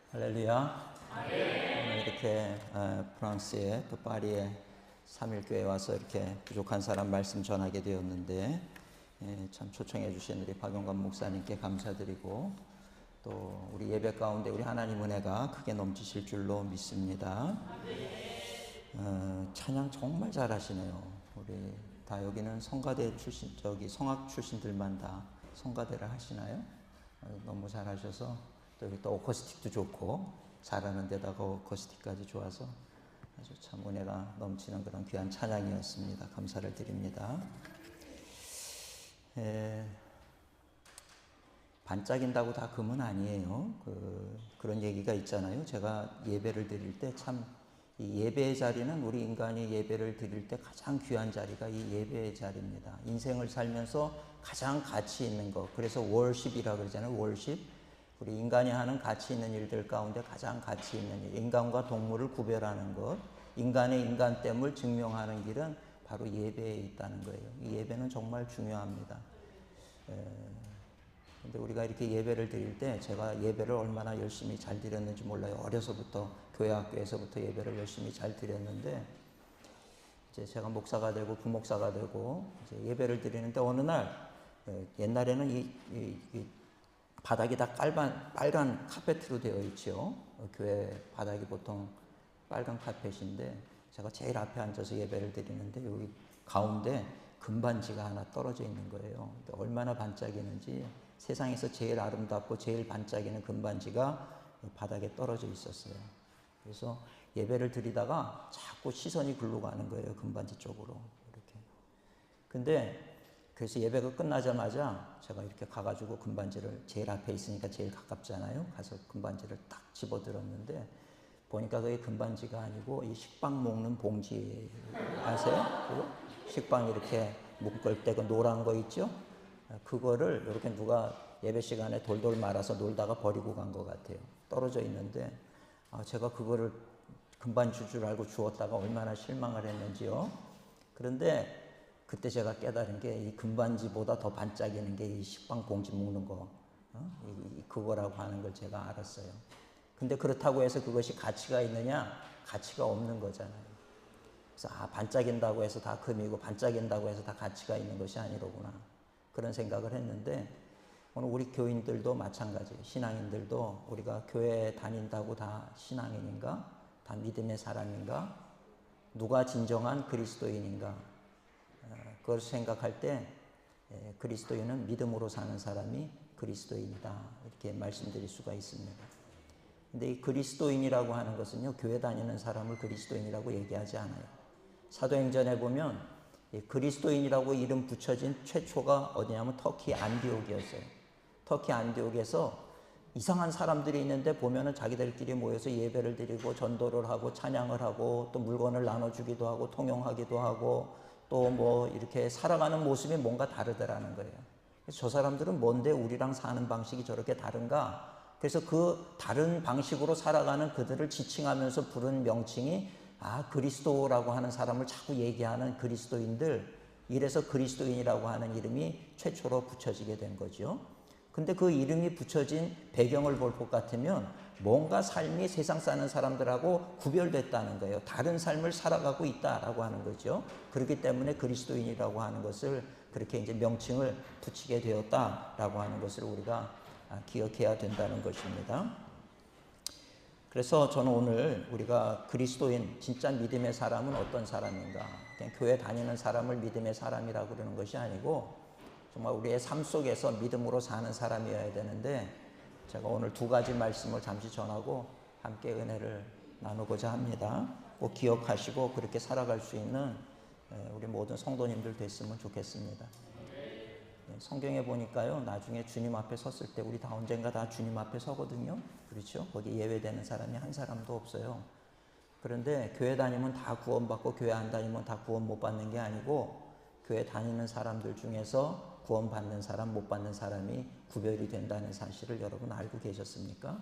할렐루야. 오늘 이렇게 프랑스의 또 파리의 3일교회에 와서 이렇게 부족한 사람 말씀 전하게 되었는데 참 초청해 주신 우리 박용관 목사님께 감사드리고 또 우리 예배 가운데 우리 하나님 은혜가 크게 넘치실 줄로 믿습니다. 찬양 정말 잘하시네요. 우리 다 여기는 성가대 출신, 성악 출신들만 다 성가대를 하시나요? 너무 잘하셔서 또 어쿠스틱도 좋고 잘하는 데다가 어쿠스틱까지 좋아서 아주 참 은혜가 넘치는 그런 귀한 찬양이었습니다. 감사를 드립니다. 반짝인다고 다 금은 아니에요. 그런 얘기가 있잖아요. 제가 예배를 드릴 때 참 이 예배의 자리는 우리 인간이 예배를 드릴 때 가장 귀한 자리가 이 예배의 자리입니다. 인생을 살면서 가장 가치 있는 것. 그래서 월십이라고 그러잖아요. 월십. 우리 인간이 하는 가치 있는 일들 가운데 가장 가치 있는 일. 인간과 동물을 구별하는 것. 인간의 인간됨을 증명하는 길은 바로 예배에 있다는 거예요. 이 예배는 정말 중요합니다. 근데 우리가 이렇게 예배를 드릴 때 제가 예배를 얼마나 열심히 잘 드렸는지 몰라요. 어려서부터 교회 학교에서부터 예배를 열심히 잘 드렸는데 이제 제가 목사가 되고 부목사가 되고 이제 예배를 드리는데 어느 날 옛날에는 이 바닥이 다 빨간 카페트로 되어 있죠. 교회 바닥이 보통 빨간 카펫인데 제가 제일 앞에 앉아서 예배를 드리는데 여기 가운데 금반지가 하나 떨어져 있는 거예요. 얼마나 반짝이는지 세상에서 제일 아름답고 제일 반짝이는 금반지가 바닥에 떨어져 있었어요. 그래서 예배를 드리다가 자꾸 시선이 글로 가는 거예요. 금반지 쪽으로 이렇게. 근데 그래서 예배가 끝나자마자 제가 이렇게 가가지고 금반지를 제일 앞에 있으니까 제일 가깝잖아요. 가서 금반지를 딱 집어들었는데 보니까 그게 금반지가 아니고 이 식빵 먹는 봉지 아세요? 그거? 식빵 이렇게 묶을 때 그 노란 거 있죠? 그거를 이렇게 누가 예배 시간에 돌돌 말아서 놀다가 버리고 간 것 같아요. 떨어져 있는데 제가 그거를 금반지인 줄 알고 주웠다가 얼마나 실망을 했는지요. 그런데 그때 제가 깨달은 게 이 금반지보다 더 반짝이는 게 이 식빵 봉지 묶는 거, 그거라고 하는 걸 제가 알았어요. 근데 그렇다고 해서 그것이 가치가 있느냐? 가치가 없는 거잖아요. 그래서 반짝인다고 해서 다 금이고 반짝인다고 해서 다 가치가 있는 것이 아니로구나. 그런 생각을 했는데 오늘 우리 교인들도 마찬가지예요. 신앙인들도 우리가 교회 다닌다고 다 신앙인인가? 다 믿음의 사람인가? 누가 진정한 그리스도인인가? 그걸 생각할 때 그리스도인은 믿음으로 사는 사람이 그리스도인이다. 이렇게 말씀드릴 수가 있습니다. 근데 이 그리스도인이라고 하는 것은요, 교회 다니는 사람을 그리스도인이라고 얘기하지 않아요. 사도행전에 보면 그리스도인이라고 이름 붙여진 최초가 어디냐면 터키 안디옥이었어요. 터키 안디옥에서 이상한 사람들이 있는데 보면은 자기들끼리 모여서 예배를 드리고 전도를 하고 찬양을 하고 또 물건을 나눠주기도 하고 통용하기도 하고 또 뭐 이렇게 살아가는 모습이 뭔가 다르더라는 거예요. 그래서 저 사람들은 뭔데 우리랑 사는 방식이 저렇게 다른가? 그래서 그 다른 방식으로 살아가는 그들을 지칭하면서 부른 명칭이 그리스도라고 하는 사람을 자꾸 얘기하는 그리스도인들, 이래서 그리스도인이라고 하는 이름이 최초로 붙여지게 된 거죠. 근데 그 이름이 붙여진 배경을 볼 것 같으면 뭔가 삶이 세상 사는 사람들하고 구별됐다는 거예요. 다른 삶을 살아가고 있다라고 하는 거죠. 그렇기 때문에 그리스도인이라고 하는 것을 그렇게 이제 명칭을 붙이게 되었다라고 하는 것을 우리가 기억해야 된다는 것입니다. 그래서 저는 오늘 우리가 그리스도인, 진짜 믿음의 사람은 어떤 사람인가? 그냥 교회 다니는 사람을 믿음의 사람이라고 그러는 것이 아니고 정말 우리의 삶 속에서 믿음으로 사는 사람이어야 되는데 제가 오늘 두 가지 말씀을 잠시 전하고 함께 은혜를 나누고자 합니다. 꼭 기억하시고 그렇게 살아갈 수 있는 우리 모든 성도님들 됐으면 좋겠습니다. 성경에 보니까요, 나중에 주님 앞에 섰을 때 우리 다 언젠가 다 주님 앞에 서거든요. 그렇죠? 거기 예외되는 사람이 한 사람도 없어요. 그런데 교회 다니면 다 구원받고 교회 안 다니면 다 구원 못 받는 게 아니고 교회 다니는 사람들 중에서 구원받는 사람, 못 받는 사람이 구별이 된다는 사실을 여러분 알고 계셨습니까?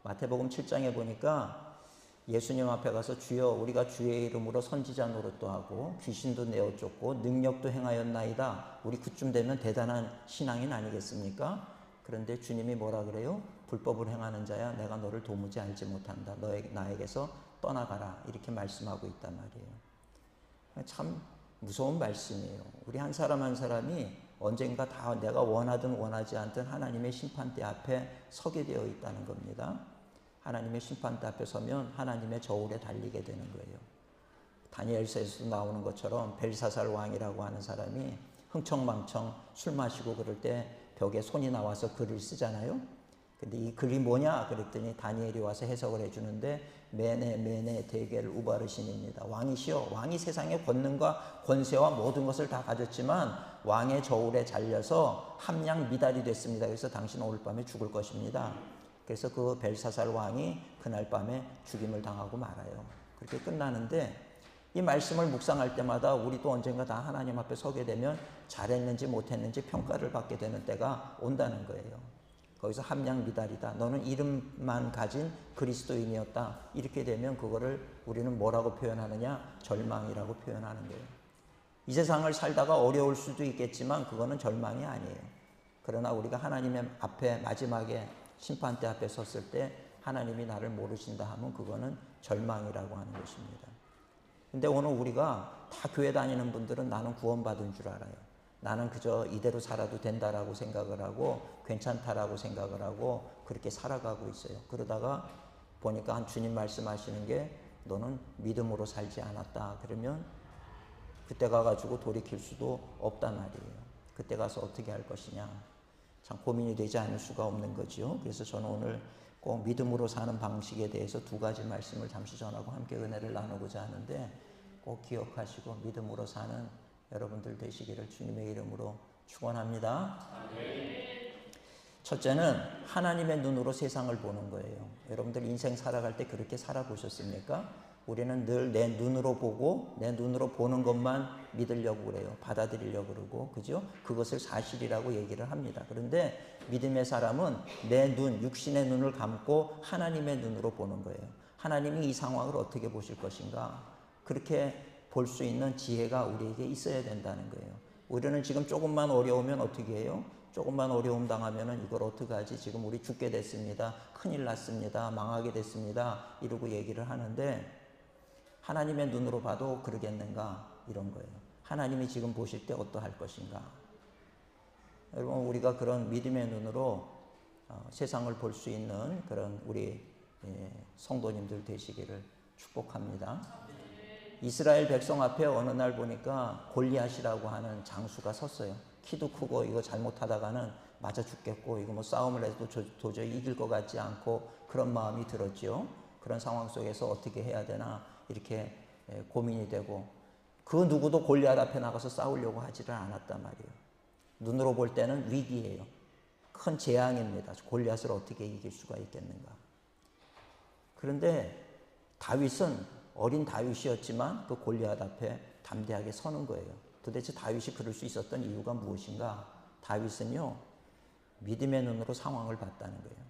마태복음 7장에 보니까 예수님 앞에 가서 주여 우리가 주의 이름으로 선지자 노릇도 하고 귀신도 내어 쫓고 능력도 행하였나이다. 우리 그쯤 되면 대단한 신앙인 아니겠습니까? 그런데 주님이 뭐라 그래요? 불법을 행하는 자야 내가 너를 도무지 알지 못한다. 나에게서 떠나가라. 이렇게 말씀하고 있단 말이에요. 참 무서운 말씀이에요. 우리 한 사람 한 사람이 언젠가 다 내가 원하든 원하지 않든 하나님의 심판대 앞에 서게 되어 있다는 겁니다. 하나님의 심판대 앞에 서면 하나님의 저울에 달리게 되는 거예요. 다니엘서에서 나오는 것처럼 벨사살 왕이라고 하는 사람이 흥청망청 술 마시고 그럴 때 벽에 손이 나와서 글을 쓰잖아요. 근데 이 글이 뭐냐 그랬더니 다니엘이 와서 해석을 해주는데 메네 대겔 우바르신입니다. 왕이시여, 왕이 세상의 권능과 권세와 모든 것을 다 가졌지만 왕의 저울에 잘려서 함량 미달이 됐습니다. 그래서 당신은 오늘 밤에 죽을 것입니다. 그래서 그 벨사살 왕이 그날 밤에 죽임을 당하고 말아요. 그렇게 끝나는데 이 말씀을 묵상할 때마다 우리도 언젠가 다 하나님 앞에 서게 되면 잘했는지 못했는지 평가를 받게 되는 때가 온다는 거예요. 거기서 함량 미달이다. 너는 이름만 가진 그리스도인이었다. 이렇게 되면 그거를 우리는 뭐라고 표현하느냐? 절망이라고 표현하는 거예요. 이 세상을 살다가 어려울 수도 있겠지만 그거는 절망이 아니에요. 그러나 우리가 하나님의 앞에 마지막에 심판대 앞에 섰을 때 하나님이 나를 모르신다 하면 그거는 절망이라고 하는 것입니다. 근데 오늘 우리가 다 교회 다니는 분들은 나는 구원받은 줄 알아요. 나는 그저 이대로 살아도 된다라고 생각을 하고 괜찮다라고 생각을 하고 그렇게 살아가고 있어요. 그러다가 보니까 한 주님 말씀하시는 게 너는 믿음으로 살지 않았다. 그러면 그때 가가지고 돌이킬 수도 없단 말이에요. 그때 가서 어떻게 할 것이냐. 참 고민이 되지 않을 수가 없는 거죠. 그래서 저는 오늘 꼭 믿음으로 사는 방식에 대해서 두 가지 말씀을 잠시 전하고 함께 은혜를 나누고자 하는데 꼭 기억하시고 믿음으로 사는 여러분들 되시기를 주님의 이름으로 축원합니다. 첫째는 하나님의 눈으로 세상을 보는 거예요. 여러분들 인생 살아갈 때 그렇게 살아보셨습니까? 우리는 늘 내 눈으로 보고 내 눈으로 보는 것만 믿으려고 그래요. 받아들이려고 그러고 그죠? 그것을 사실이라고 얘기를 합니다. 그런데 믿음의 사람은 내 눈, 육신의 눈을 감고 하나님의 눈으로 보는 거예요. 하나님이 이 상황을 어떻게 보실 것인가? 그렇게 볼 수 있는 지혜가 우리에게 있어야 된다는 거예요. 우리는 지금 조금만 어려우면 어떻게 해요? 조금만 어려움 당하면은 이걸 어떡하지? 지금 우리 죽게 됐습니다. 큰일 났습니다. 망하게 됐습니다. 이러고 얘기를 하는데 하나님의 눈으로 봐도 그러겠는가? 이런 거예요. 하나님이 지금 보실 때 어떠할 것인가? 여러분 우리가 그런 믿음의 눈으로 세상을 볼 수 있는 그런 우리 성도님들 되시기를 축복합니다. 이스라엘 백성 앞에 어느 날 보니까 골리앗이라고 하는 장수가 섰어요. 키도 크고 이거 잘못하다가는 맞아 죽겠고 이거 뭐 싸움을 해도 도저히 이길 것 같지 않고 그런 마음이 들었죠. 그런 상황 속에서 어떻게 해야 되나 이렇게 고민이 되고 그 누구도 골리앗 앞에 나가서 싸우려고 하지를 않았단 말이에요. 눈으로 볼 때는 위기예요. 큰 재앙입니다. 골리앗을 어떻게 이길 수가 있겠는가. 그런데 다윗은 어린 다윗이었지만 그 골리앗 앞에 담대하게 서는 거예요. 도대체 다윗이 그럴 수 있었던 이유가 무엇인가? 다윗은요, 믿음의 눈으로 상황을 봤다는 거예요.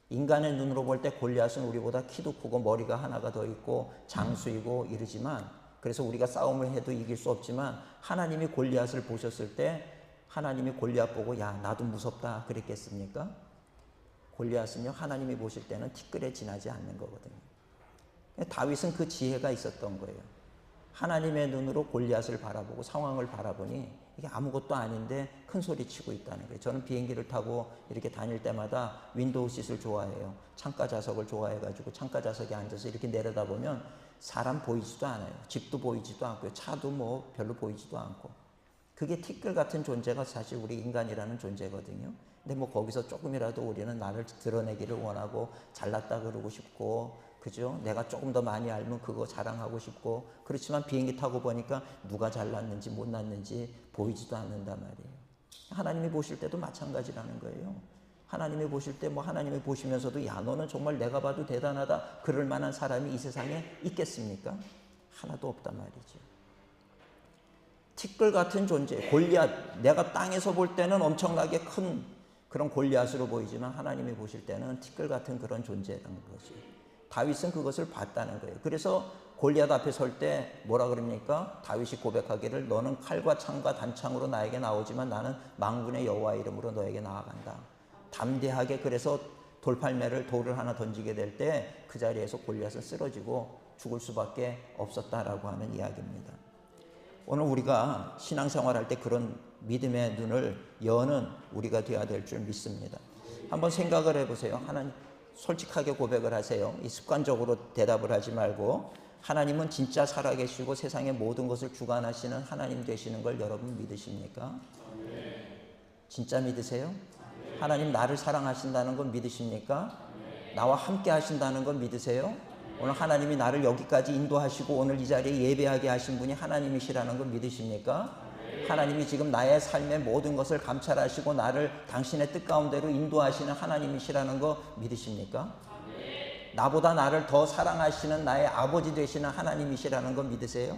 인간의 눈으로 볼 때 골리앗은 우리보다 키도 크고 머리가 하나가 더 있고 장수이고 이러지만 그래서 우리가 싸움을 해도 이길 수 없지만 하나님이 골리앗을 보셨을 때 하나님이 골리앗 보고 야 나도 무섭다 그랬겠습니까? 골리앗은요 하나님이 보실 때는 티끌에 지나지 않는 거거든요. 다윗은 그 지혜가 있었던 거예요. 하나님의 눈으로 골리앗을 바라보고 상황을 바라보니 이게 아무것도 아닌데 큰 소리 치고 있다는 거예요. 저는 비행기를 타고 이렇게 다닐 때마다 윈도우 시트를 좋아해요. 창가 좌석을 좋아해가지고 창가 좌석에 앉아서 이렇게 내려다보면 사람 보이지도 않아요. 집도 보이지도 않고요. 차도 뭐 별로 보이지도 않고. 그게 티끌 같은 존재가 사실 우리 인간이라는 존재거든요. 근데 뭐 거기서 조금이라도 우리는 나를 드러내기를 원하고 잘났다 그러고 싶고 그죠? 내가 조금 더 많이 알면 그거 자랑하고 싶고 그렇지만 비행기 타고 보니까 누가 잘났는지 못났는지 보이지도 않는단 말이에요. 하나님이 보실 때도 마찬가지라는 거예요. 하나님이 보실 때 뭐 하나님이 보시면서도 야 너는 정말 내가 봐도 대단하다 그럴 만한 사람이 이 세상에 있겠습니까? 하나도 없단 말이죠. 티끌 같은 존재 골리앗 내가 땅에서 볼 때는 엄청나게 큰 그런 골리앗으로 보이지만 하나님이 보실 때는 티끌 같은 그런 존재라는 거죠. 다윗은 그것을 봤다는 거예요. 그래서 골리앗 앞에 설 때 뭐라 그럽니까? 다윗이 고백하기를 너는 칼과 창과 단창으로 나에게 나오지만 나는 만군의 여호와 이름으로 너에게 나아간다. 담대하게 그래서 돌을 하나 던지게 될 때 그 자리에서 골리앗은 쓰러지고 죽을 수밖에 없었다라고 하는 이야기입니다. 오늘 우리가 신앙생활할 때 그런 믿음의 눈을 여는 우리가 되어야 될 줄 믿습니다. 한번 생각을 해보세요. 하나님, 솔직하게 고백을 하세요. 이 습관적으로 대답을 하지 말고, 하나님은 진짜 살아계시고 세상의 모든 것을 주관하시는 하나님 되시는 걸 여러분 믿으십니까? 진짜 믿으세요? 하나님 나를 사랑하신다는 건 믿으십니까? 나와 함께 하신다는 건 믿으세요? 오늘 하나님이 나를 여기까지 인도하시고 오늘 이 자리에 예배하게 하신 분이 하나님이시라는 걸 믿으십니까? 하나님이 지금 나의 삶의 모든 것을 감찰하시고 나를 당신의 뜻 가운데로 인도하시는 하나님이시라는 거 믿으십니까? 나보다 나를 더 사랑하시는 나의 아버지 되시는 하나님이시라는 거 믿으세요?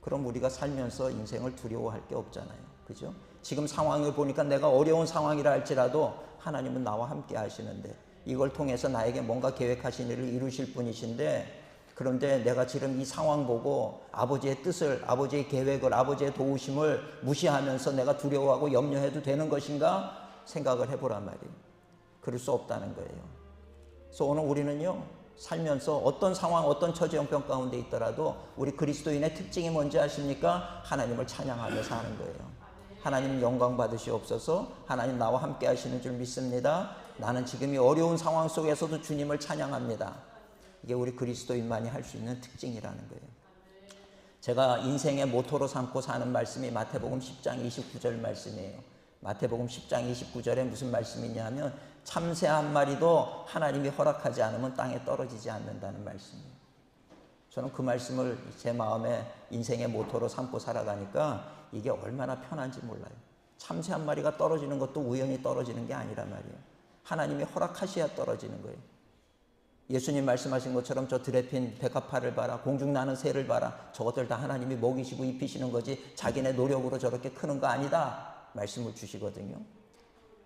그럼 우리가 살면서 인생을 두려워할 게 없잖아요. 그죠? 지금 상황을 보니까 내가 어려운 상황이라 할지라도 하나님은 나와 함께 하시는데, 이걸 통해서 나에게 뭔가 계획하신 일을 이루실 분이신데, 그런데 내가 지금 이 상황 보고 아버지의 뜻을, 아버지의 계획을, 아버지의 도우심을 무시하면서 내가 두려워하고 염려해도 되는 것인가 생각을 해보란 말이에요. 그럴 수 없다는 거예요. 그래서 오늘 우리는요, 살면서 어떤 상황, 어떤 처지 형편 가운데 있더라도 우리 그리스도인의 특징이 뭔지 아십니까? 하나님을 찬양하며 사는 거예요. 하나님 영광 받으시옵소서. 하나님 나와 함께 하시는 줄 믿습니다. 나는 지금 이 어려운 상황 속에서도 주님을 찬양합니다. 이게 우리 그리스도인만이 할 수 있는 특징이라는 거예요. 제가 인생의 모토로 삼고 사는 말씀이 마태복음 10장 29절 말씀이에요. 마태복음 10장 29절에 무슨 말씀이냐면, 참새 한 마리도 하나님이 허락하지 않으면 땅에 떨어지지 않는다는 말씀이에요. 저는 그 말씀을 제 마음에 인생의 모토로 삼고 살아가니까 이게 얼마나 편한지 몰라요. 참새 한 마리가 떨어지는 것도 우연히 떨어지는 게 아니란 말이에요. 하나님이 허락하셔야 떨어지는 거예요. 예수님 말씀하신 것처럼 저 들에 핀 백합화를 봐라, 공중 나는 새를 봐라, 저것들 다 하나님이 먹이시고 입히시는 거지 자기네 노력으로 저렇게 크는 거 아니다 말씀을 주시거든요.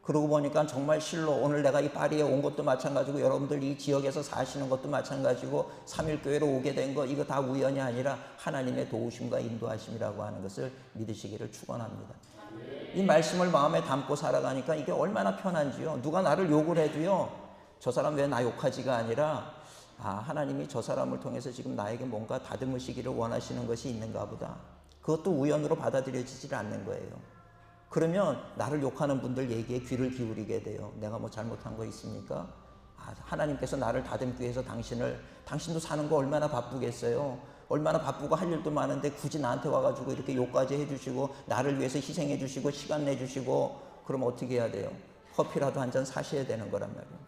그러고 보니까 정말 실로 오늘 내가 이 파리에 온 것도 마찬가지고, 여러분들 이 지역에서 사시는 것도 마찬가지고, 3.1교회로 오게 된 거, 이거 다 우연이 아니라 하나님의 도우심과 인도하심이라고 하는 것을 믿으시기를 축원합니다. 이 말씀을 마음에 담고 살아가니까 이게 얼마나 편한지요. 누가 나를 욕을 해도요, 저 사람 왜 나 욕하지가 아니라, 하나님이 저 사람을 통해서 지금 나에게 뭔가 다듬으시기를 원하시는 것이 있는가 보다. 그것도 우연으로 받아들여지질 않는 거예요. 그러면 나를 욕하는 분들 얘기에 귀를 기울이게 돼요. 내가 뭐 잘못한 거 있습니까? 하나님께서 나를 다듬기 위해서 당신도 사는 거 얼마나 바쁘겠어요. 얼마나 바쁘고 할 일도 많은데 굳이 나한테 와가지고 이렇게 욕까지 해주시고 나를 위해서 희생해 주시고 시간 내주시고, 그럼 어떻게 해야 돼요? 커피라도 한 잔 사셔야 되는 거란 말이에요.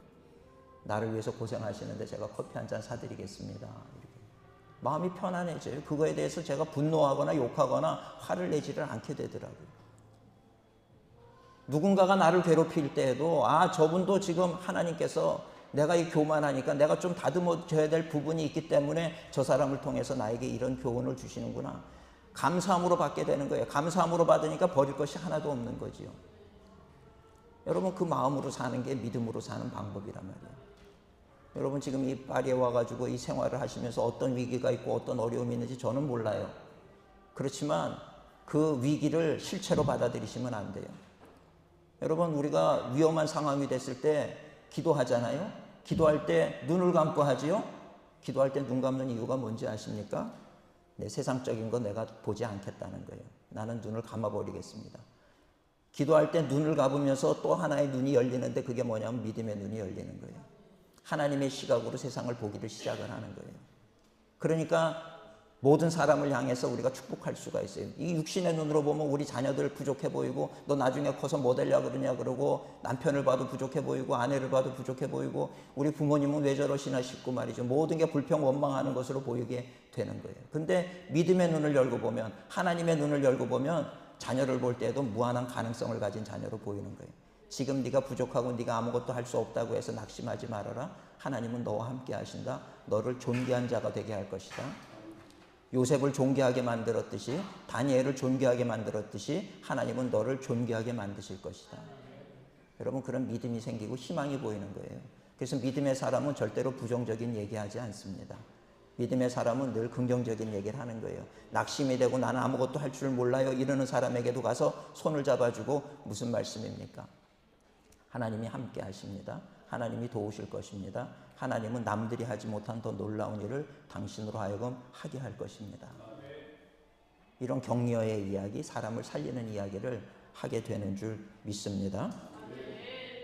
나를 위해서 고생하시는데 제가 커피 한 잔 사드리겠습니다. 이렇게. 마음이 편안해져요. 그거에 대해서 제가 분노하거나 욕하거나 화를 내지를 않게 되더라고요. 누군가가 나를 괴롭힐 때에도 저분도 지금 하나님께서 내가 이 교만하니까 내가 좀 다듬어줘야 될 부분이 있기 때문에 저 사람을 통해서 나에게 이런 교훈을 주시는구나. 감사함으로 받게 되는 거예요. 감사함으로 받으니까 버릴 것이 하나도 없는 거지요. 여러분, 그 마음으로 사는 게 믿음으로 사는 방법이란 말이에요. 여러분 지금 이 파리에 와가지고 이 생활을 하시면서 어떤 위기가 있고 어떤 어려움이 있는지 저는 몰라요. 그렇지만 그 위기를 실체로 받아들이시면 안 돼요. 여러분, 우리가 위험한 상황이 됐을 때 기도하잖아요. 기도할 때 눈을 감고 하지요. 기도할 때 눈 감는 이유가 뭔지 아십니까? 내 세상적인 거 내가 보지 않겠다는 거예요. 나는 눈을 감아버리겠습니다. 기도할 때 눈을 감으면서 또 하나의 눈이 열리는데, 그게 뭐냐면 믿음의 눈이 열리는 거예요. 하나님의 시각으로 세상을 보기를 시작을 하는 거예요. 그러니까 모든 사람을 향해서 우리가 축복할 수가 있어요. 이 육신의 눈으로 보면 우리 자녀들 부족해 보이고, 너 나중에 커서 뭐 되려고 그러냐 그러고, 남편을 봐도 부족해 보이고, 아내를 봐도 부족해 보이고, 우리 부모님은 왜 저러시나 싶고 말이죠. 모든 게 불평 원망하는 것으로 보이게 되는 거예요. 근데 믿음의 눈을 열고 보면, 하나님의 눈을 열고 보면 자녀를 볼 때에도 무한한 가능성을 가진 자녀로 보이는 거예요. 지금 네가 부족하고 네가 아무것도 할 수 없다고 해서 낙심하지 말아라. 하나님은 너와 함께 하신다. 너를 존귀한 자가 되게 할 것이다. 요셉을 존귀하게 만들었듯이, 다니엘을 존귀하게 만들었듯이 하나님은 너를 존귀하게 만드실 것이다. 여러분, 그런 믿음이 생기고 희망이 보이는 거예요. 그래서 믿음의 사람은 절대로 부정적인 얘기하지 않습니다. 믿음의 사람은 늘 긍정적인 얘기를 하는 거예요. 낙심이 되고 나는 아무것도 할 줄 몰라요 이러는 사람에게도 가서 손을 잡아주고, 무슨 말씀입니까? 하나님이 함께 하십니다. 하나님이 도우실 것입니다. 하나님은 남들이 하지 못한 더 놀라운 일을 당신으로 하여금 하게 할 것입니다. 이런 격려의 이야기, 사람을 살리는 이야기를 하게 되는 줄 믿습니다.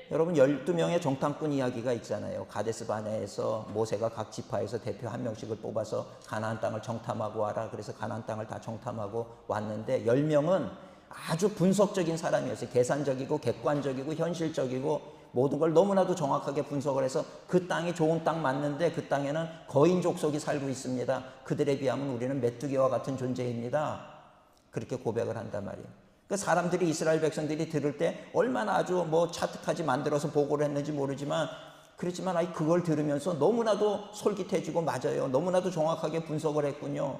여러분 12명의 정탐꾼 이야기가 있잖아요. 가데스 바네에서 모세가 각 지파에서 대표 한 명씩을 뽑아서 가나안 땅을 정탐하고 와라. 그래서 가나안 땅을 다 정탐하고 왔는데 10명은 아주 분석적인 사람이었어요. 계산적이고 객관적이고 현실적이고 모든 걸 너무나도 정확하게 분석을 해서 그 땅이 좋은 땅 맞는데 그 땅에는 거인 족속이 살고 있습니다. 그들에 비하면 우리는 메뚜기와 같은 존재입니다. 그렇게 고백을 한단 말이에요. 그 사람들이 이스라엘 백성들이 들을 때 얼마나 아주 뭐 차트까지 만들어서 보고를 했는지 모르지만 그렇지만 그걸 들으면서 너무나도 솔깃해지고 맞아요. 너무나도 정확하게 분석을 했군요.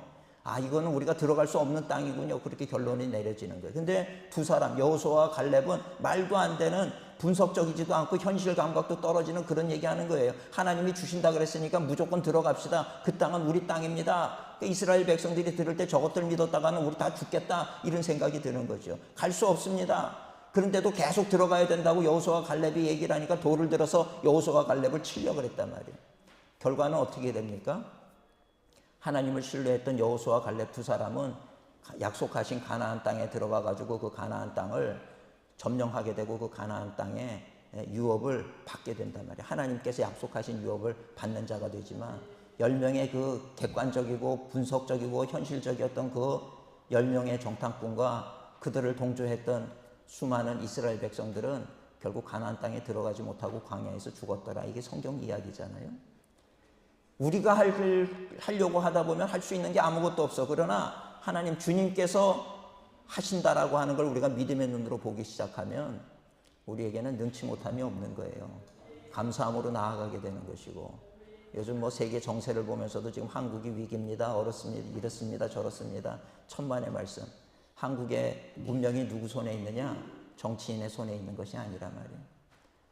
이거는 우리가 들어갈 수 없는 땅이군요. 그렇게 결론이 내려지는 거예요. 근데 두 사람 여호수아와 갈렙은 말도 안 되는 분석적이지도 않고 현실 감각도 떨어지는 그런 얘기하는 거예요. 하나님이 주신다 그랬으니까 무조건 들어갑시다. 그 땅은 우리 땅입니다. 이스라엘 백성들이 들을 때 저것들 믿었다가는 우리 다 죽겠다 이런 생각이 드는 거죠. 갈 수 없습니다. 그런데도 계속 들어가야 된다고 여호수아와 갈렙이 얘기를 하니까 돌을 들어서 여호수아와 갈렙을 치려고 그랬단 말이에요. 결과는 어떻게 됩니까? 하나님을 신뢰했던 여호수아와 갈렙 두 사람은 약속하신 가나안 땅에 들어가 가지고 그 가나안 땅을 점령하게 되고 그 가나안 땅에 유업을 받게 된단 말이에요. 하나님께서 약속하신 유업을 받는 자가 되지만 10명의 그 객관적이고 분석적이고 현실적이었던 그 10명의 정탐꾼과 그들을 동조했던 수많은 이스라엘 백성들은 결국 가나안 땅에 들어가지 못하고 광야에서 죽었더라. 이게 성경 이야기잖아요. 우리가 하려고 하다 보면 할 수 있는 게 아무것도 없어. 그러나 하나님 주님께서 하신다라고 하는 걸 우리가 믿음의 눈으로 보기 시작하면 우리에게는 능치 못함이 없는 거예요. 감사함으로 나아가게 되는 것이고, 요즘 뭐 세계 정세를 보면서도 지금 한국이 위기입니다. 어렵습니다. 이렇습니다. 저렇습니다. 천만의 말씀. 한국의 문명이 누구 손에 있느냐? 정치인의 손에 있는 것이 아니란 말이에요.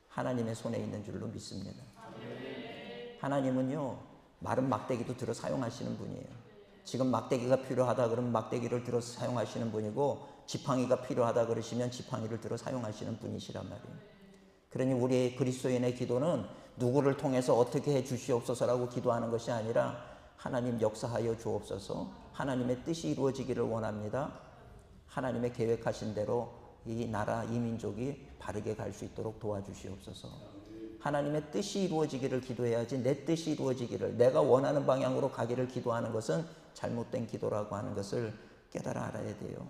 하나님의 손에 있는 줄로 믿습니다. 하나님은요, 마른 막대기도 들어 사용하시는 분이에요. 지금 막대기가 필요하다 그러면 막대기를 들어 사용하시는 분이고, 지팡이가 필요하다 그러시면 지팡이를 들어 사용하시는 분이시란 말이에요. 그러니 우리 그리스도인의 기도는 누구를 통해서 어떻게 해 주시옵소서라고 기도하는 것이 아니라 하나님 역사하여 주옵소서, 하나님의 뜻이 이루어지기를 원합니다. 하나님의 계획하신 대로 이 나라, 이 민족이 바르게 갈 수 있도록 도와주시옵소서. 하나님의 뜻이 이루어지기를 기도해야지 내 뜻이 이루어지기를, 내가 원하는 방향으로 가기를 기도하는 것은 잘못된 기도라고 하는 것을 깨달아 알아야 돼요.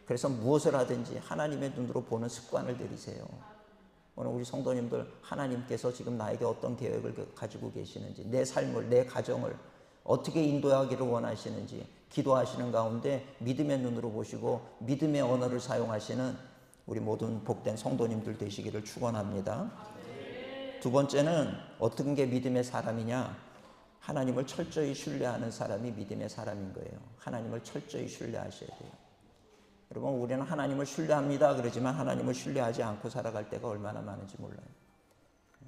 그래서 무엇을 하든지 하나님의 눈으로 보는 습관을 들이세요. 오늘 우리 성도님들, 하나님께서 지금 나에게 어떤 계획을 가지고 계시는지, 내 삶을, 내 가정을 어떻게 인도하기를 원하시는지 기도하시는 가운데 믿음의 눈으로 보시고 믿음의 언어를 사용하시는 우리 모든 복된 성도님들 되시기를 축원합니다. 두 번째는 어떤 게 믿음의 사람이냐? 하나님을 철저히 신뢰하는 사람이 믿음의 사람인 거예요. 하나님을 철저히 신뢰하셔야 돼요. 여러분, 우리는 하나님을 신뢰합니다 그러지만 하나님을 신뢰하지 않고 살아갈 때가 얼마나 많은지 몰라요.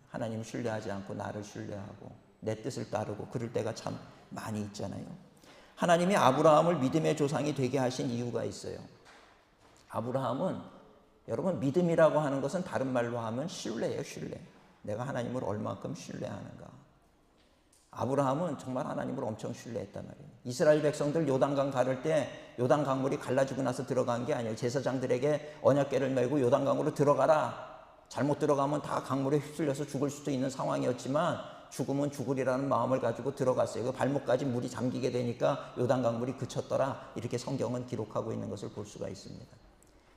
하나님을 신뢰하지 않고 나를 신뢰하고 내 뜻을 따르고 그럴 때가 참 많이 있잖아요. 하나님이 아브라함을 믿음의 조상이 되게 하신 이유가 있어요. 아브라함은, 여러분, 믿음이라고 하는 것은 다른 말로 하면 신뢰예요. 신뢰. 내가 하나님을 얼마큼 신뢰하는가. 아브라함은 정말 하나님을 엄청 신뢰했단 말이에요. 이스라엘 백성들 요단강 가를 때 요단강물이 갈라지고 나서 들어간 게 아니에요. 제사장들에게 언약궤를 메고 요단강으로 들어가라. 잘못 들어가면 다 강물에 휩쓸려서 죽을 수도 있는 상황이었지만 죽으면 죽으리라는 마음을 가지고 들어갔어요. 그 발목까지 물이 잠기게 되니까 요단강물이 그쳤더라. 이렇게 성경은 기록하고 있는 것을 볼 수가 있습니다.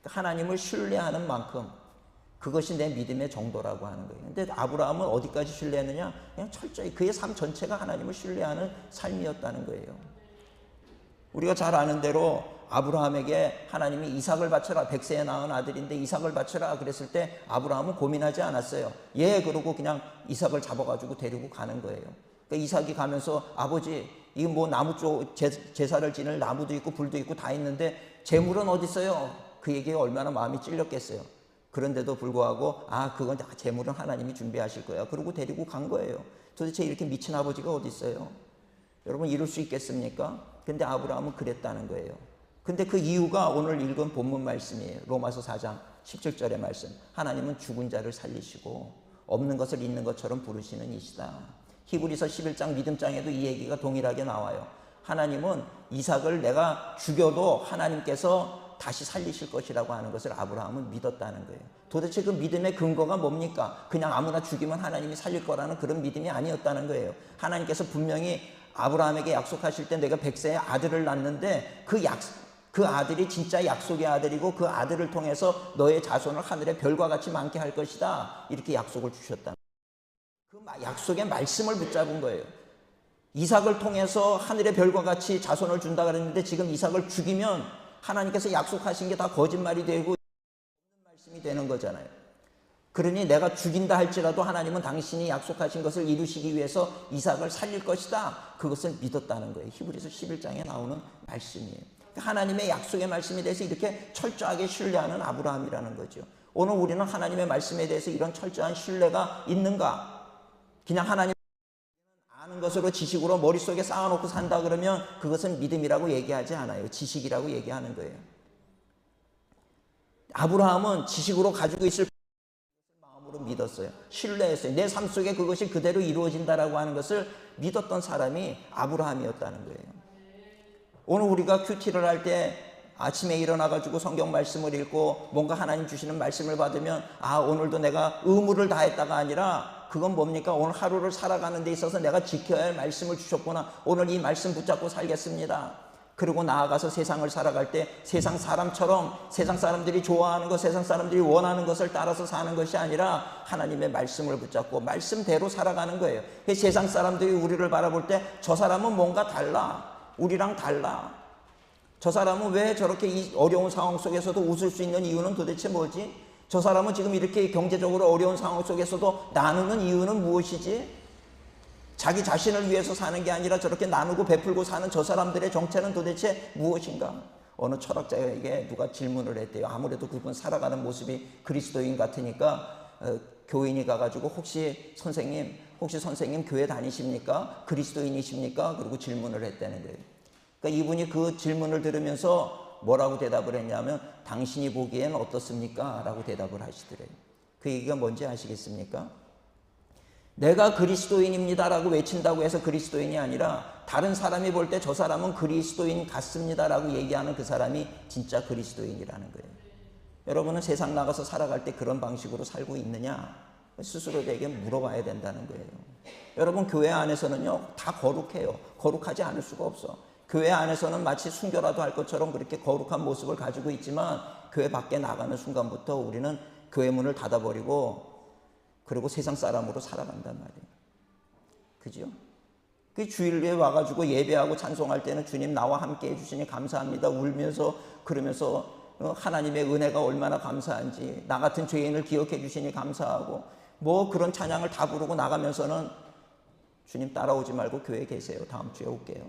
하나님을 신뢰하는 만큼 그것이 내 믿음의 정도라고 하는 거예요. 근데 아브라함은 어디까지 신뢰했느냐? 그냥 철저히 그의 삶 전체가 하나님을 신뢰하는 삶이었다는 거예요. 우리가 잘 아는 대로 아브라함에게 하나님이 이삭을 바쳐라, 100세에 낳은 아들인데 이삭을 바쳐라 그랬을 때 아브라함은 고민하지 않았어요. 예, 그러고 그냥 이삭을 잡아가지고 데리고 가는 거예요. 그러니까 이삭이 가면서, 아버지, 이거 뭐 나무 쪽 제사를 지낼 나무도 있고 불도 있고 다 있는데 재물은 어디 있어요? 그 얘기에 얼마나 마음이 찔렸겠어요. 그런데도 불구하고 그건 재물은 하나님이 준비하실 거야. 그러고 데리고 간 거예요. 도대체 이렇게 미친 아버지가 어디 있어요? 여러분, 이럴 수 있겠습니까? 근데 아브라함은 그랬다는 거예요. 근데 그 이유가 오늘 읽은 본문 말씀이에요. 로마서 4장 17절의 말씀. 하나님은 죽은 자를 살리시고 없는 것을 있는 것처럼 부르시는 이시다. 히브리서 11장 믿음장에도 이 얘기가 동일하게 나와요. 하나님은 이삭을 내가 죽여도 하나님께서 다시 살리실 것이라고 하는 것을 아브라함은 믿었다는 거예요. 도대체 그 믿음의 근거가 뭡니까? 그냥 아무나 죽이면 하나님이 살릴 거라는 그런 믿음이 아니었다는 거예요. 하나님께서 분명히 아브라함에게 약속하실 때 내가 100세의 아들을 낳는데 그 아들이 진짜 약속의 아들이고 그 아들을 통해서 너의 자손을 하늘의 별과 같이 많게 할 것이다. 이렇게 약속을 주셨다. 그 약속의 말씀을 붙잡은 거예요. 이삭을 통해서 하늘의 별과 같이 자손을 준다 그랬는데 지금 이삭을 죽이면 하나님께서 약속하신 게 다 거짓말이 되고 말씀이 되는 거잖아요. 그러니 내가 죽인다 할지라도 하나님은 당신이 약속하신 것을 이루시기 위해서 이삭을 살릴 것이다. 그것을 믿었다는 거예요. 히브리서 11장에 나오는 말씀이에요. 하나님의 약속의 말씀에 대해서 이렇게 철저하게 신뢰하는 아브라함이라는 거죠. 오늘 우리는 하나님의 말씀에 대해서 이런 철저한 신뢰가 있는가? 그냥 하나님 아는 것으로 지식으로 머릿속에 쌓아놓고 산다 그러면 그것은 믿음이라고 얘기하지 않아요. 지식이라고 얘기하는 거예요. 아브라함은 지식으로 가지고 있을 마음으로 믿었어요. 신뢰했어요. 내 삶 속에 그것이 그대로 이루어진다라고 하는 것을 믿었던 사람이 아브라함이었다는 거예요. 오늘 우리가 큐티를 할 때 아침에 일어나가지고 성경 말씀을 읽고 뭔가 하나님 주시는 말씀을 받으면 오늘도 내가 의무를 다했다가 아니라 그건 뭡니까? 오늘 하루를 살아가는 데 있어서 내가 지켜야 할 말씀을 주셨구나. 오늘 이 말씀 붙잡고 살겠습니다. 그리고 나아가서 세상을 살아갈 때 세상 사람처럼 세상 사람들이 좋아하는 것, 세상 사람들이 원하는 것을 따라서 사는 것이 아니라 하나님의 말씀을 붙잡고 말씀대로 살아가는 거예요. 세상 사람들이 우리를 바라볼 때 저 사람은 뭔가 달라. 우리랑 달라. 저 사람은 왜 저렇게 이 어려운 상황 속에서도 웃을 수 있는 이유는 도대체 뭐지? 저 사람은 지금 이렇게 경제적으로 어려운 상황 속에서도 나누는 이유는 무엇이지? 자기 자신을 위해서 사는 게 아니라 저렇게 나누고 베풀고 사는 저 사람들의 정체는 도대체 무엇인가? 어느 철학자에게 누가 질문을 했대요. 아무래도 그분 살아가는 모습이 그리스도인 같으니까 교인이 가가지고 혹시 선생님 교회 다니십니까? 그리스도인이십니까? 그리고 질문을 했다는 거예요. 그러니까 이분이 그 질문을 들으면서 뭐라고 대답을 했냐면 당신이 보기엔 어떻습니까? 라고 대답을 하시더래요. 그 얘기가 뭔지 아시겠습니까? 내가 그리스도인입니다라고 외친다고 해서 그리스도인이 아니라 다른 사람이 볼 때 저 사람은 그리스도인 같습니다라고 얘기하는 그 사람이 진짜 그리스도인이라는 거예요. 여러분은 세상 나가서 살아갈 때 그런 방식으로 살고 있느냐? 스스로에게 물어봐야 된다는 거예요. 여러분 교회 안에서는요 다 거룩해요. 거룩하지 않을 수가 없어. 교회 안에서는 마치 순교라도 할 것처럼 그렇게 거룩한 모습을 가지고 있지만 교회 밖에 나가는 순간부터 우리는 교회 문을 닫아버리고 그리고 세상 사람으로 살아간단 말이에요. 그죠? 그 주일에 와가지고 예배하고 찬송할 때는 주님 나와 함께 해주시니 감사합니다. 울면서 그러면서 하나님의 은혜가 얼마나 감사한지 나 같은 죄인을 기억해 주시니 감사하고 뭐 그런 찬양을 다 부르고 나가면서는 주님 따라오지 말고 교회에 계세요. 다음 주에 올게요.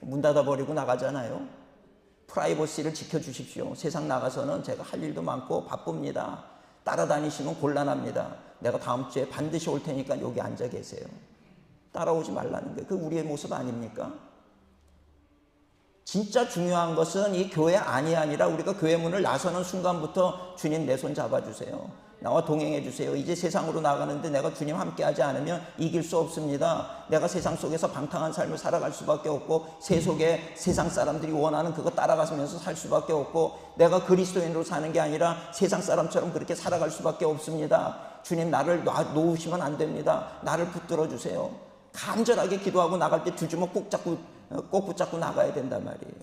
문 닫아버리고 나가잖아요. 프라이버시를 지켜주십시오. 세상 나가서는 제가 할 일도 많고 바쁩니다. 따라다니시면 곤란합니다. 내가 다음 주에 반드시 올 테니까 여기 앉아 계세요. 따라오지 말라는 거예요. 그 우리의 모습 아닙니까? 진짜 중요한 것은 이 교회 안이 아니라 우리가 교회 문을 나서는 순간부터 주님 내 손 잡아주세요. 나와 동행해 주세요. 이제 세상으로 나가는데 내가 주님 함께 하지 않으면 이길 수 없습니다. 내가 세상 속에서 방탕한 삶을 살아갈 수밖에 없고 세상 사람들이 원하는 그거 따라가면서 살 수밖에 없고 내가 그리스도인으로 사는 게 아니라 세상 사람처럼 그렇게 살아갈 수밖에 없습니다. 주님 나를 놓으시면 안 됩니다. 나를 붙들어 주세요. 간절하게 기도하고 나갈 때 두 주먹 꼭 붙잡고 나가야 된단 말이에요.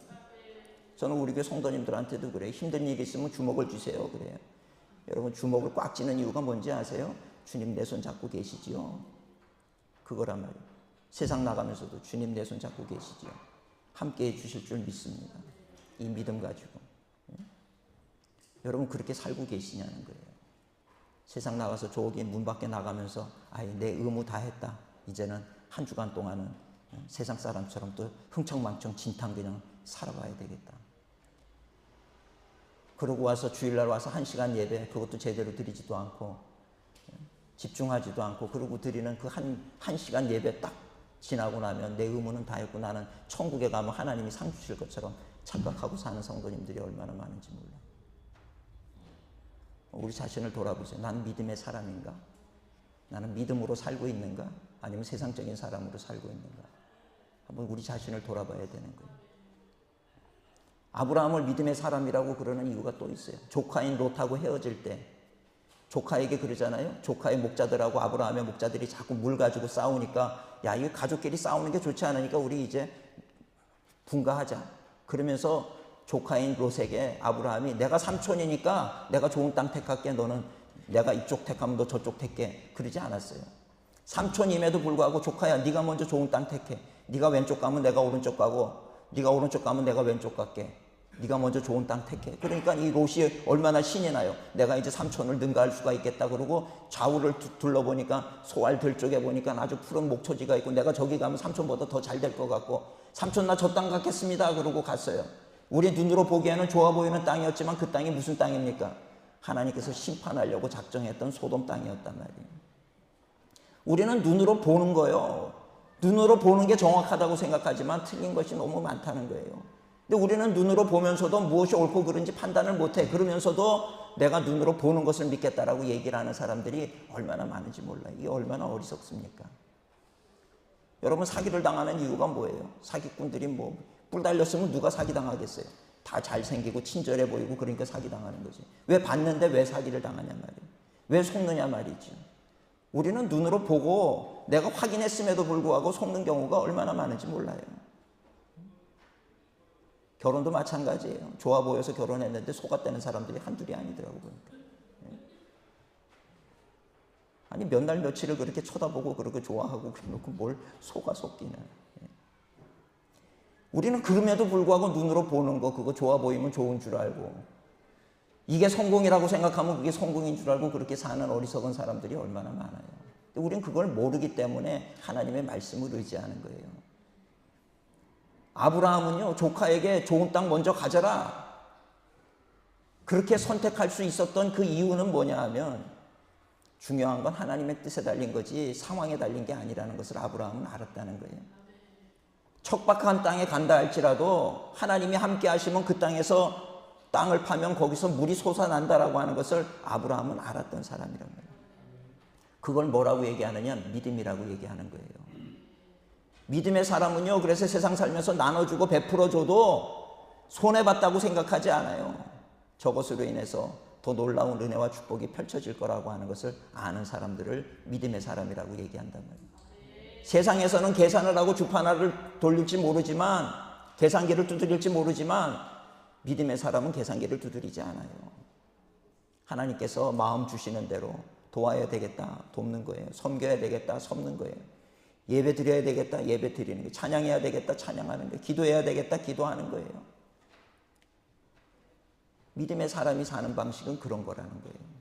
저는 우리 교회 성도님들한테도 그래요. 힘든 일이 있으면 주먹을 주세요. 그래요. 여러분 주먹을 꽉 쥐는 이유가 뭔지 아세요? 주님 내 손 잡고 계시지요. 그거란 말이에요. 세상 나가면서도 주님 내 손 잡고 계시지요. 함께 해주실 줄 믿습니다. 이 믿음 가지고. 여러분 그렇게 살고 계시냐는 거예요. 세상 나가서 저기 문 밖에 나가면서 내 의무 다 했다. 이제는 한 주간 동안은 세상 사람처럼 또 흥청망청 진탕 그냥 살아가야 되겠다. 그러고 와서 주일날 와서 1시간 예배 그것도 제대로 드리지도 않고 집중하지도 않고 그러고 드리는 그 한 시간 예배 딱 지나고 나면 내 의무는 다 했고 나는 천국에 가면 하나님이 상 주실 것처럼 착각하고 사는 성도님들이 얼마나 많은지 몰라요. 우리 자신을 돌아보세요. 난 믿음의 사람인가? 나는 믿음으로 살고 있는가? 아니면 세상적인 사람으로 살고 있는가? 한번 우리 자신을 돌아봐야 되는 거예요. 아브라함을 믿음의 사람이라고 그러는 이유가 또 있어요. 조카인 롯하고 헤어질 때 조카에게 그러잖아요. 조카의 목자들하고 아브라함의 목자들이 자꾸 물 가지고 싸우니까 야, 이거 가족끼리 싸우는 게 좋지 않으니까 우리 이제 분가하자. 그러면서 조카인 롯에게 아브라함이 내가 삼촌이니까 내가 좋은 땅 택할게. 너는 내가 이쪽 택하면 너 저쪽 택게. 그러지 않았어요. 삼촌임에도 불구하고 조카야, 네가 먼저 좋은 땅 택해. 네가 왼쪽 가면 내가 오른쪽 가고 네가 오른쪽 가면 내가 왼쪽 갈게. 네가 먼저 좋은 땅 택해. 그러니까 이 롯이 얼마나 신이 나요. 내가 이제 삼촌을 능가할 수가 있겠다. 그러고 좌우를 둘러보니까 소알 들 쪽에 보니까 아주 푸른 목초지가 있고 내가 저기 가면 삼촌보다 더 잘 될 것 같고 삼촌 나 저 땅 갖겠습니다. 그러고 갔어요. 우리 눈으로 보기에는 좋아 보이는 땅이었지만 그 땅이 무슨 땅입니까? 하나님께서 심판하려고 작정했던 소돔 땅이었단 말이에요. 우리는 눈으로 보는 거예요. 눈으로 보는 게 정확하다고 생각하지만 틀린 것이 너무 많다는 거예요. 근데 우리는 눈으로 보면서도 무엇이 옳고 그른지 판단을 못해. 그러면서도 내가 눈으로 보는 것을 믿겠다라고 얘기를 하는 사람들이 얼마나 많은지 몰라요. 이게 얼마나 어리석습니까? 여러분, 사기를 당하는 이유가 뭐예요? 사기꾼들이 뭐 뿔 달렸으면 누가 사기당하겠어요? 다 잘생기고 친절해 보이고 그러니까 사기당하는 거지. 왜 봤는데 왜 사기를 당하냐 말이에요. 왜 속느냐 말이죠. 우리는 눈으로 보고 내가 확인했음에도 불구하고 속는 경우가 얼마나 많은지 몰라요. 결혼도 마찬가지예요. 좋아 보여서 결혼했는데 속았다는 사람들이 한둘이 아니더라고요. 아니 몇 날 며칠을 그렇게 쳐다보고 그렇게 좋아하고 그래놓고 뭘 속기는. 우리는 그럼에도 불구하고 눈으로 보는 거 그거 좋아 보이면 좋은 줄 알고 이게 성공이라고 생각하면 그게 성공인 줄 알고 그렇게 사는 어리석은 사람들이 얼마나 많아요. 우리는 그걸 모르기 때문에 하나님의 말씀을 의지하는 거예요. 아브라함은요, 조카에게 좋은 땅 먼저 가져라. 그렇게 선택할 수 있었던 그 이유는 뭐냐 하면 중요한 건 하나님의 뜻에 달린 거지 상황에 달린 게 아니라는 것을 아브라함은 알았다는 거예요. 척박한 땅에 간다 할지라도 하나님이 함께 하시면 그 땅에서 땅을 파면 거기서 물이 솟아난다라고 하는 것을 아브라함은 알았던 사람이란 말이에요. 그걸 뭐라고 얘기하느냐? 믿음이라고 얘기하는 거예요. 믿음의 사람은요, 그래서 세상 살면서 나눠주고 베풀어줘도 손해봤다고 생각하지 않아요. 저것으로 인해서 더 놀라운 은혜와 축복이 펼쳐질 거라고 하는 것을 아는 사람들을 믿음의 사람이라고 얘기한단 말이에요. 세상에서는 계산을 하고 주판화를 돌릴지 모르지만 계산기를 두드릴지 모르지만 믿음의 사람은 계산기를 두드리지 않아요. 하나님께서 마음 주시는 대로 도와야 되겠다 돕는 거예요. 섬겨야 되겠다 섬는 거예요. 예배 드려야 되겠다 예배 드리는 거예요. 찬양해야 되겠다 찬양하는 거예요. 기도해야 되겠다 기도하는 거예요. 믿음의 사람이 사는 방식은 그런 거라는 거예요.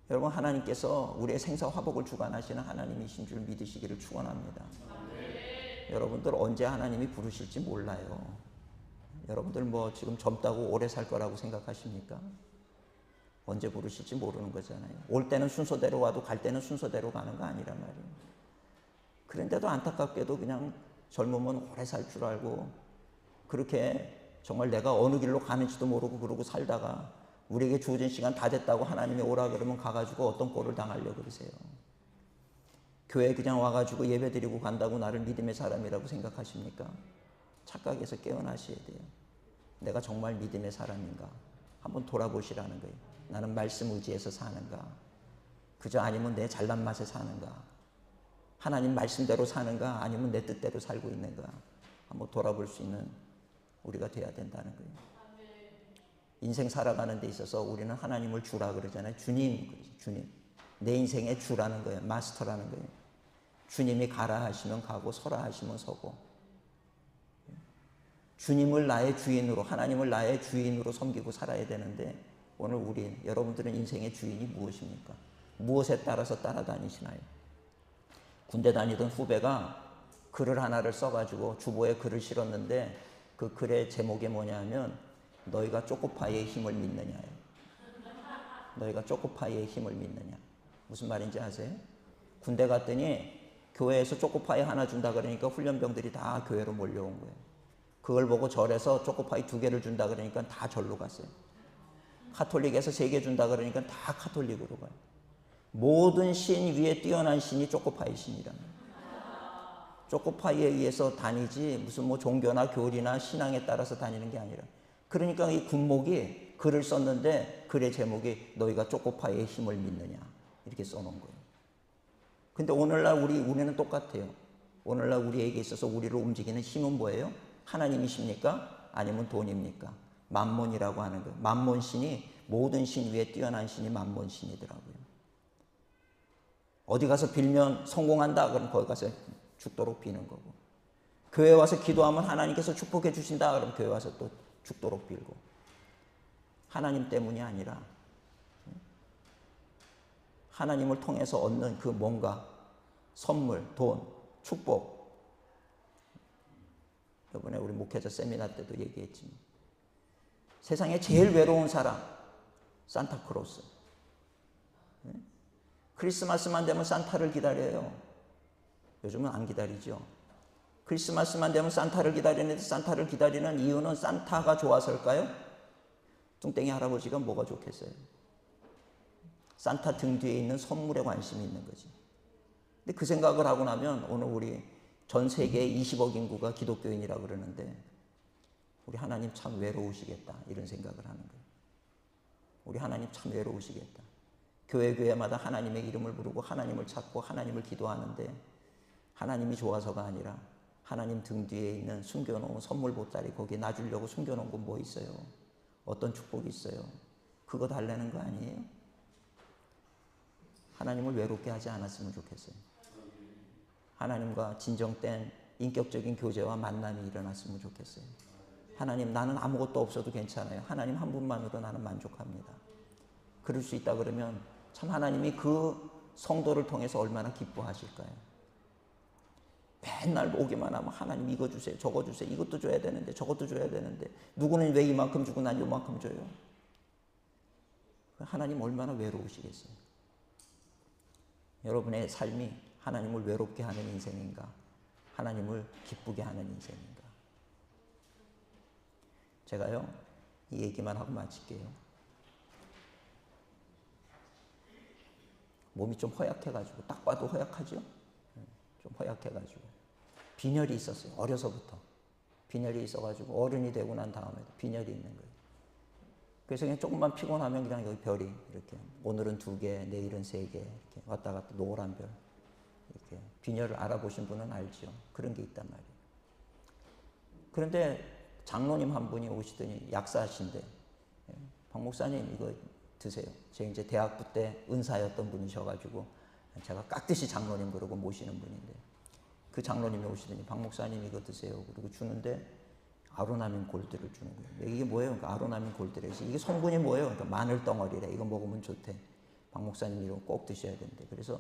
여러분, 하나님께서 우리의 생사 화복을 주관하시는 하나님이신 줄 믿으시기를 축원합니다. 여러분들 언제 하나님이 부르실지 몰라요. 여러분들 뭐 지금 젊다고 오래 살 거라고 생각하십니까? 언제 부르실지 모르는 거잖아요. 올 때는 순서대로 와도 갈 때는 순서대로 가는 거 아니란 말이에요. 그런데도 안타깝게도 그냥 젊으면 오래 살 줄 알고 그렇게 정말 내가 어느 길로 가는지도 모르고 그러고 살다가 우리에게 주어진 시간 다 됐다고 하나님이 오라 그러면 가가지고 어떤 꼴을 당하려고 그러세요. 교회 그냥 와가지고 예배 드리고 간다고 나를 믿음의 사람이라고 생각하십니까? 착각에서 깨어나셔야 돼요. 내가 정말 믿음의 사람인가? 한번 돌아보시라는 거예요. 나는 말씀 의지해서 사는가? 그저 아니면 내 잘난 맛에 사는가? 하나님 말씀대로 사는가? 아니면 내 뜻대로 살고 있는가? 한번 돌아볼 수 있는 우리가 돼야 된다는 거예요. 인생 살아가는 데 있어서 우리는 하나님을 주라 그러잖아요. 주님, 주님. 내 인생의 주라는 거예요. 마스터라는 거예요. 주님이 가라 하시면 가고 서라 하시면 서고 주님을 나의 주인으로 하나님을 나의 주인으로 섬기고 살아야 되는데 오늘 우리 여러분들은 인생의 주인이 무엇입니까? 무엇에 따라서 따라다니시나요? 군대 다니던 후배가 글을 하나를 써가지고 주보에 글을 실었는데 그 글의 제목이 뭐냐 하면 너희가 초코파이의 힘을 믿느냐예요. 너희가 초코파이의 힘을 믿느냐. 무슨 말인지 아세요? 군대 갔더니 교회에서 초코파이 하나 준다 그러니까 훈련병들이 다 교회로 몰려온 거예요. 그걸 보고 절에서 초코파이 2개를 준다 그러니까 다 절로 갔어요. 카톨릭에서 3개 준다 그러니까 다 카톨릭으로 가요. 모든 신 위에 뛰어난 신이 초코파이 신이랍니다. 초코파이에 의해서 다니지 무슨 뭐 종교나 교리나 신앙에 따라서 다니는 게 아니라. 그러니까 이 군목이 글을 썼는데 글의 제목이 너희가 초코파이의 힘을 믿느냐 이렇게 써놓은 거예요. 근데 오늘날 우리는 똑같아요. 오늘날 우리에게 있어서 우리를 움직이는 힘은 뭐예요? 하나님이십니까? 아니면 돈입니까? 만몬이라고 하는 거예요. 만몬신이 모든 신 위에 뛰어난 신이 만몬신이더라고요. 어디 가서 빌면 성공한다 그럼 거기 가서 죽도록 비는 거고, 교회 와서 기도하면 하나님께서 축복해 주신다 그럼 교회 와서 또 죽도록 빌고, 하나님 때문이 아니라 하나님을 통해서 얻는 그 뭔가 선물, 돈, 축복. 이번에 우리 목회자 세미나 때도 얘기했지만 세상에 제일 외로운 사람 산타크로스. 크리스마스만 되면 산타를 기다려요. 요즘은 안 기다리죠. 크리스마스만 되면 산타를 기다리는데 산타를 기다리는 이유는 산타가 좋아서일까요? 뚱땡이 할아버지가 뭐가 좋겠어요? 산타 등 뒤에 있는 선물에 관심이 있는 거지. 근데 그 생각을 하고 나면 오늘 우리 전 세계의 20억 인구가 기독교인이라고 그러는데 우리 하나님 참 외로우시겠다 이런 생각을 하는 거예요. 우리 하나님 참 외로우시겠다. 교회마다 하나님의 이름을 부르고 하나님을 찾고 하나님을 기도하는데 하나님이 좋아서가 아니라 하나님 등 뒤에 있는 숨겨놓은 선물 보따리 거기에 놔주려고 숨겨놓은 건 뭐 있어요? 어떤 축복이 있어요? 그거 달라는 거 아니에요? 하나님을 외롭게 하지 않았으면 좋겠어요. 하나님과 진정된 인격적인 교제와 만남이 일어났으면 좋겠어요. 하나님, 나는 아무것도 없어도 괜찮아요. 하나님 한 분만으로 나는 만족합니다. 그럴 수 있다 그러면 참 하나님이 그 성도를 통해서 얼마나 기뻐하실까요? 맨날 오기만 하면 하나님 이거 주세요, 저거 주세요, 이것도 줘야 되는데 저것도 줘야 되는데 누구는 왜 이만큼 주고 난 요만큼 줘요? 하나님 얼마나 외로우시겠어요? 여러분의 삶이 하나님을 외롭게 하는 인생인가? 하나님을 기쁘게 하는 인생인가? 제가요, 이 얘기만 하고 마칠게요. 몸이 좀 허약해가지고, 딱 봐도 허약하죠? 좀 허약해가지고. 빈혈이 있었어요, 어려서부터. 빈혈이 있어가지고 어른이 되고 난 다음에도 빈혈이 있는 거예요. 그래서 그냥 조금만 피곤하면 그냥 여기 별이 이렇게 오늘은 2개, 내일은 3개 이렇게 왔다 갔다 노란 별 이렇게. 빈혈을 알아보신 분은 알죠. 그런 게 있단 말이에요. 그런데 장로님 한 분이 오시더니 약사신데 박 목사님 이거 드세요. 제가 이제 대학부 때 은사였던 분이셔가지고 제가 깍듯이 장로님 그러고 모시는 분인데 그 장로님이 오시더니 박 목사님 이거 드세요. 그리고 주는데 아로나민 골드를 주는 거예요. 이게 뭐예요? 그러니까 아로나민 골드래. 이게 성분이 뭐예요? 그러니까 마늘 덩어리래. 이거 먹으면 좋대. 박 목사님 이거 꼭 드셔야 된대. 그래서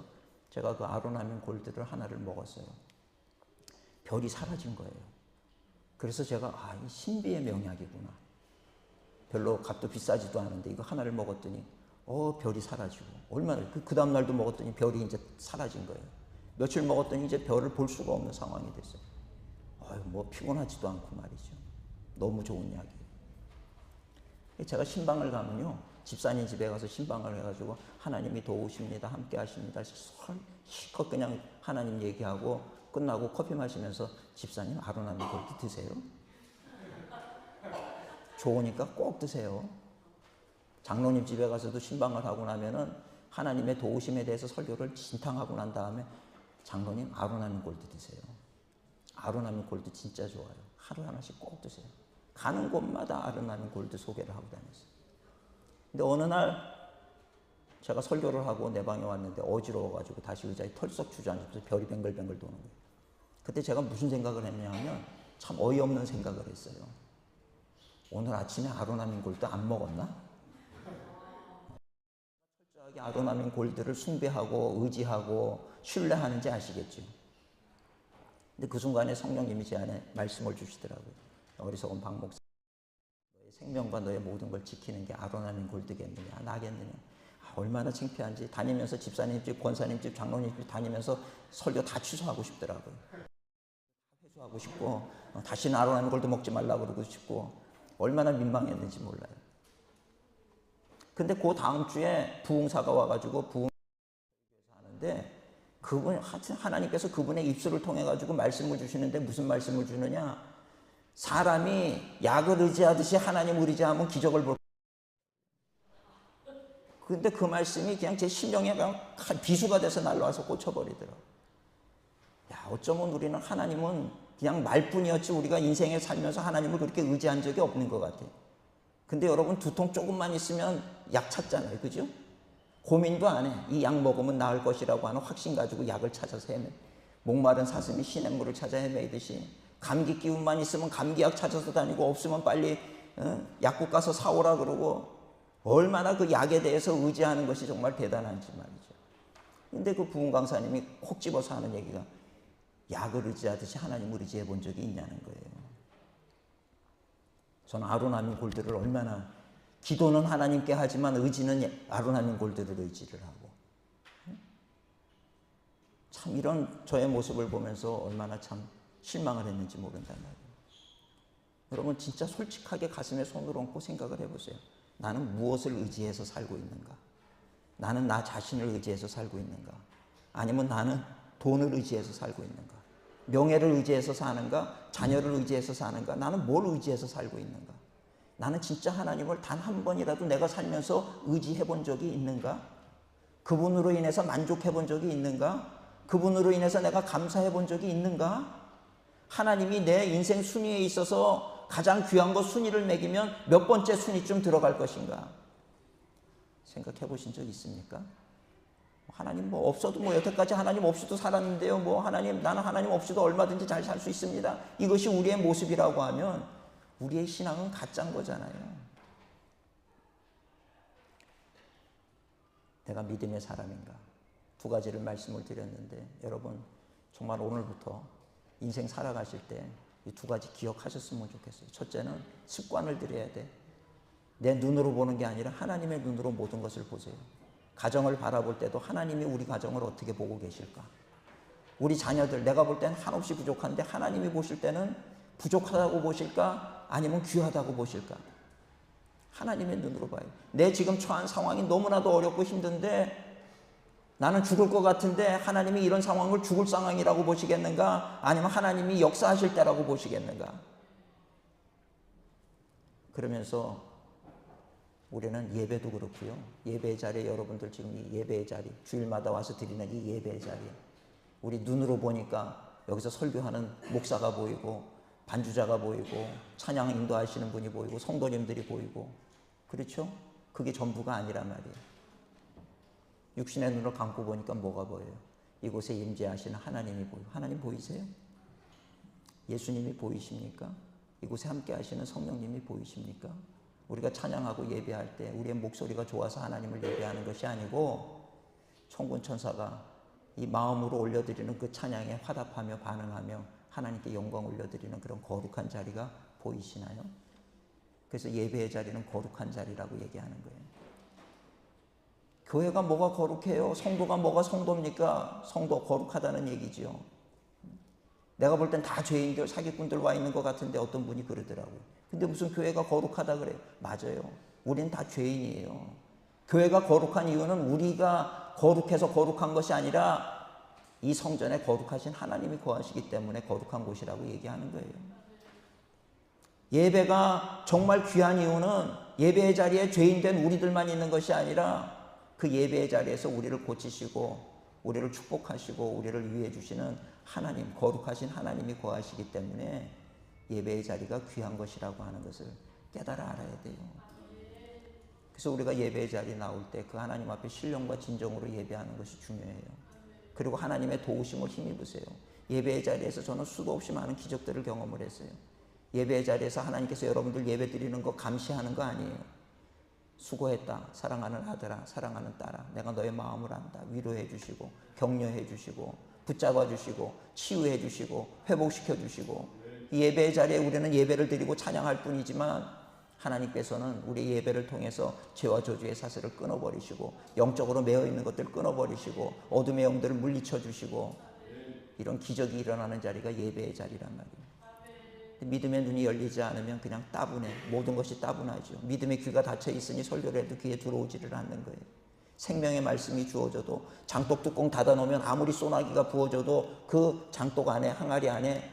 제가 그 아로나민 골드를 하나를 먹었어요. 별이 사라진 거예요. 그래서 제가 이 신비의 명약이구나. 별로 값도 비싸지도 않은데 이거 하나를 먹었더니 별이 사라지고 얼마나 그 다음 날도 먹었더니 별이 이제 사라진 거예요. 며칠 먹었더니 이제 별을 볼 수가 없는 상황이 됐어요. 뭐 피곤하지도 않고 말이죠. 너무 좋은 약이에요. 제가 신방을 가면요, 집사님 집에 가서 신방을 해가지고 하나님이 도우십니다, 함께 하십니다, 실컷 그냥 하나님 얘기하고 끝나고 커피 마시면서 집사님 아로나민 골드 드세요. 좋으니까 꼭 드세요. 장로님 집에 가서도 신방을 하고 나면은 하나님의 도우심에 대해서 설교를 진탕하고 난 다음에 장로님 아로나민 골드 드세요. 아로나민 골드 진짜 좋아요. 하루 하나씩 꼭 드세요. 가는 곳마다 아로나민 골드 소개를 하고 다녔어요. 근데 어느 날 제가 설교를 하고 내 방에 왔는데 어지러워가지고 다시 의자에 털썩 주저앉아서 별이 뱅글뱅글 도는 거예요. 그때 제가 무슨 생각을 했냐면 참 어이없는 생각을 했어요. 오늘 아침에 아로나민 골드 안 먹었나? 철저하게 아로나민 골드를 숭배하고 의지하고 신뢰하는지 아시겠죠? 근데 그 순간에 성령님이 제 안에 말씀을 주시더라고요. 어리석은 박 목사, 너의 생명과 너의 모든 걸 지키는 게 아로나민 골드겠느냐, 나겠느냐. 얼마나 창피한지. 다니면서 집사님 집, 권사님 집, 장로님 집 다니면서 설교 다 취소하고 싶더라고요. 회수하고 싶고 다시는 아로나민 골드 먹지 말라고 그러고 싶고 얼마나 민망했는지 몰라요. 근데 그 다음 주에 부흥사가 와가지고 부흥 하는데 그분 하나님께서 그분의 입술을 통해 가지고 말씀을 주시는데 무슨 말씀을 주느냐? 사람이 약을 의지하듯이 하나님을 의지하면 기적을 볼. 근데 그 말씀이 그냥 제 심령에 그냥 비수가 돼서 날라와서 꽂혀버리더라고. 야, 어쩌면 우리는 하나님은 그냥 말뿐이었지 우리가 인생에 살면서 하나님을 그렇게 의지한 적이 없는 것 같아요. 근데 여러분 두통 조금만 있으면 약 찾잖아요. 그죠? 고민도 안 해. 이 약 먹으면 나을 것이라고 하는 확신 가지고 약을 찾아서 헤매. 목마른 사슴이 시냇물을 찾아 헤매듯이 감기 기운만 있으면 감기약 찾아서 다니고 없으면 빨리 약국 가서 사오라 그러고 얼마나 그 약에 대해서 의지하는 것이 정말 대단한지 말이죠. 근데 그 부흥 강사님이 콕 집어서 하는 얘기가 약을 의지하듯이 하나님을 의지해 본 적이 있냐는 거예요. 저는 아론아민 골드를 얼마나 기도는 하나님께 하지만 의지는 아론아민 골드를 의지를 하고 참 이런 저의 모습을 보면서 얼마나 참 실망을 했는지 모른단 말이에요. 여러분 진짜 솔직하게 가슴에 손을 얹고 생각을 해보세요. 나는 무엇을 의지해서 살고 있는가? 나는 나 자신을 의지해서 살고 있는가? 아니면 나는 돈을 의지해서 살고 있는가? 명예를 의지해서 사는가? 자녀를 의지해서 사는가? 나는 뭘 의지해서 살고 있는가? 나는 진짜 하나님을 단 한 번이라도 내가 살면서 의지해 본 적이 있는가? 그분으로 인해서 만족해 본 적이 있는가? 그분으로 인해서 내가 감사해 본 적이 있는가? 하나님이 내 인생 순위에 있어서 가장 귀한 것 순위를 매기면 몇 번째 순위쯤 들어갈 것인가? 생각해 보신 적 있습니까? 하나님 뭐 없어도 뭐 여태까지 하나님 없이도 살았는데요. 뭐 하나님 나는 하나님 없이도 얼마든지 잘 살 수 있습니다. 이것이 우리의 모습이라고 하면 우리의 신앙은 가짜인 거잖아요. 내가 믿음의 사람인가? 두 가지를 말씀을 드렸는데 여러분 정말 오늘부터 인생 살아가실 때 이 두 가지 기억하셨으면 좋겠어요. 첫째는 습관을 들여야 돼. 내 눈으로 보는 게 아니라 하나님의 눈으로 모든 것을 보세요. 가정을 바라볼 때도 하나님이 우리 가정을 어떻게 보고 계실까? 우리 자녀들 내가 볼 때는 한없이 부족한데 하나님이 보실 때는 부족하다고 보실까? 아니면 귀하다고 보실까? 하나님의 눈으로 봐요. 내 지금 처한 상황이 너무나도 어렵고 힘든데 나는 죽을 것 같은데 하나님이 이런 상황을 죽을 상황이라고 보시겠는가? 아니면 하나님이 역사하실 때라고 보시겠는가? 그러면서 우리는 예배도 그렇고요. 예배의 자리에 여러분들 지금 이 예배의 자리, 주일마다 와서 드리는 이 예배의 자리, 우리 눈으로 보니까 여기서 설교하는 목사가 보이고 반주자가 보이고 찬양 인도하시는 분이 보이고 성도님들이 보이고 그렇죠? 그게 전부가 아니란 말이에요. 육신의 눈을 감고 보니까 뭐가 보여요? 이곳에 임재하시는 하나님이 보여요. 하나님 보이세요? 예수님이 보이십니까? 이곳에 함께 하시는 성령님이 보이십니까? 우리가 찬양하고 예배할 때 우리의 목소리가 좋아서 하나님을 예배하는 것이 아니고 천군 천사가 이 마음으로 올려드리는 그 찬양에 화답하며 반응하며 하나님께 영광 올려드리는 그런 거룩한 자리가 보이시나요? 그래서 예배의 자리는 거룩한 자리라고 얘기하는 거예요. 교회가 뭐가 거룩해요? 성도가 뭐가 성도입니까? 성도 거룩하다는 얘기지요. 내가 볼 땐 다 죄인들, 사기꾼들 와 있는 것 같은데 어떤 분이 그러더라고요. 근데 무슨 교회가 거룩하다 그래요? 맞아요. 우린 다 죄인이에요. 교회가 거룩한 이유는 우리가 거룩해서 거룩한 것이 아니라 이 성전에 거룩하신 하나님이 거하시기 때문에 거룩한 곳이라고 얘기하는 거예요. 예배가 정말 귀한 이유는 예배의 자리에 죄인된 우리들만 있는 것이 아니라 그 예배의 자리에서 우리를 고치시고 우리를 축복하시고 우리를 위해 주시는 하나님, 거룩하신 하나님이 거하시기 때문에 예배의 자리가 귀한 것이라고 하는 것을 깨달아 알아야 돼요. 그래서 우리가 예배의 자리에 나올 때 그 하나님 앞에 신령과 진정으로 예배하는 것이 중요해요. 그리고 하나님의 도우심을 힘입으세요. 예배의 자리에서 저는 수도 없이 많은 기적들을 경험을 했어요. 예배의 자리에서 하나님께서 여러분들 예배 드리는 거 감시하는 거 아니에요. 수고했다. 사랑하는 아들아, 사랑하는 딸아, 내가 너의 마음을 안다. 위로해 주시고 격려해 주시고 붙잡아 주시고 치유해 주시고 회복시켜 주시고 이 예배의 자리에 우리는 예배를 드리고 찬양할 뿐이지만 하나님께서는 우리 예배를 통해서 죄와 저주의 사슬을 끊어버리시고 영적으로 매어 있는 것들을 끊어버리시고 어둠의 영들을 물리쳐 주시고 이런 기적이 일어나는 자리가 예배의 자리란 말이에요. 믿음의 눈이 열리지 않으면 그냥 따분해. 모든 것이 따분하죠. 믿음의 귀가 닫혀 있으니 설교를 해도 귀에 들어오지를 않는 거예요. 생명의 말씀이 주어져도 장독 뚜껑 닫아놓으면 아무리 소나기가 부어져도 그 장독 안에, 항아리 안에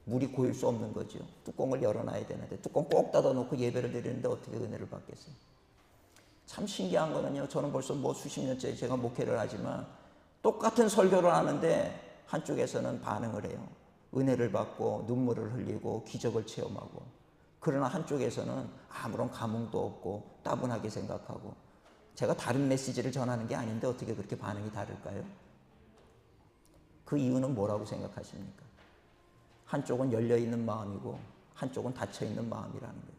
물이 고일 수 없는 거죠. 뚜껑을 열어놔야 되는데 뚜껑 꼭 닫아놓고 예배를 드리는데 어떻게 은혜를 받겠어요? 참 신기한 거는요, 저는 벌써 뭐 수십 년째 제가 목회를 하지만 똑같은 설교를 하는데 한쪽에서는 반응을 해요. 은혜를 받고 눈물을 흘리고 기적을 체험하고. 그러나 한쪽에서는 아무런 감흥도 없고 따분하게 생각하고. 제가 다른 메시지를 전하는 게 아닌데 어떻게 그렇게 반응이 다를까요? 그 이유는 뭐라고 생각하십니까? 한쪽은 열려있는 마음이고 한쪽은 닫혀있는 마음이라는 거예요.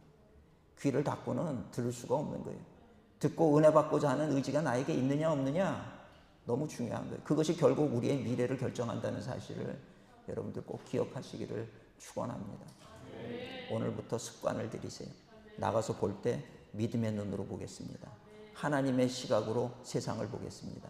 귀를 닫고는 들을 수가 없는 거예요. 듣고 은혜 받고자 하는 의지가 나에게 있느냐 없느냐 너무 중요한 거예요. 그것이 결국 우리의 미래를 결정한다는 사실을 여러분들 꼭 기억하시기를 축원합니다. 오늘부터 습관을 들이세요. 나가서 볼 때 믿음의 눈으로 보겠습니다. 하나님의 시각으로 세상을 보겠습니다.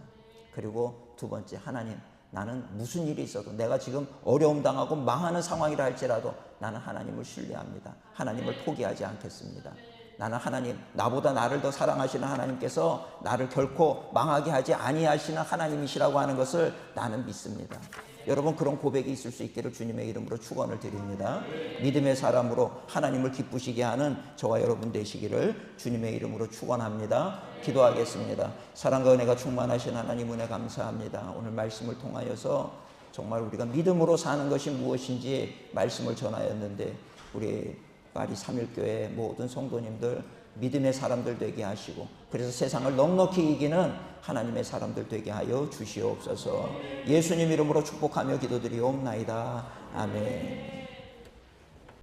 그리고 두 번째, 하나님, 나는 무슨 일이 있어도 내가 지금 어려움 당하고 망하는 상황이라 할지라도 나는 하나님을 신뢰합니다. 하나님을 포기하지 않겠습니다. 나는 하나님, 나보다 나를 더 사랑하시는 하나님께서 나를 결코 망하게 하지 아니하시는 하나님이시라고 하는 것을 나는 믿습니다. 여러분, 그런 고백이 있을 수 있기를 주님의 이름으로 축원을 드립니다. 믿음의 사람으로 하나님을 기쁘시게 하는 저와 여러분 되시기를 주님의 이름으로 축원합니다. 기도하겠습니다. 사랑과 은혜가 충만하신 하나님 은혜 감사합니다. 오늘 말씀을 통하여서 정말 우리가 믿음으로 사는 것이 무엇인지 말씀을 전하였는데, 우리 파리 3일교회 모든 성도님들 믿음의 사람들 되게 하시고, 그래서 세상을 넉넉히 이기는 하나님의 사람들 되게 하여 주시옵소서. 예수님 이름으로 축복하며 기도드리옵나이다. 아멘.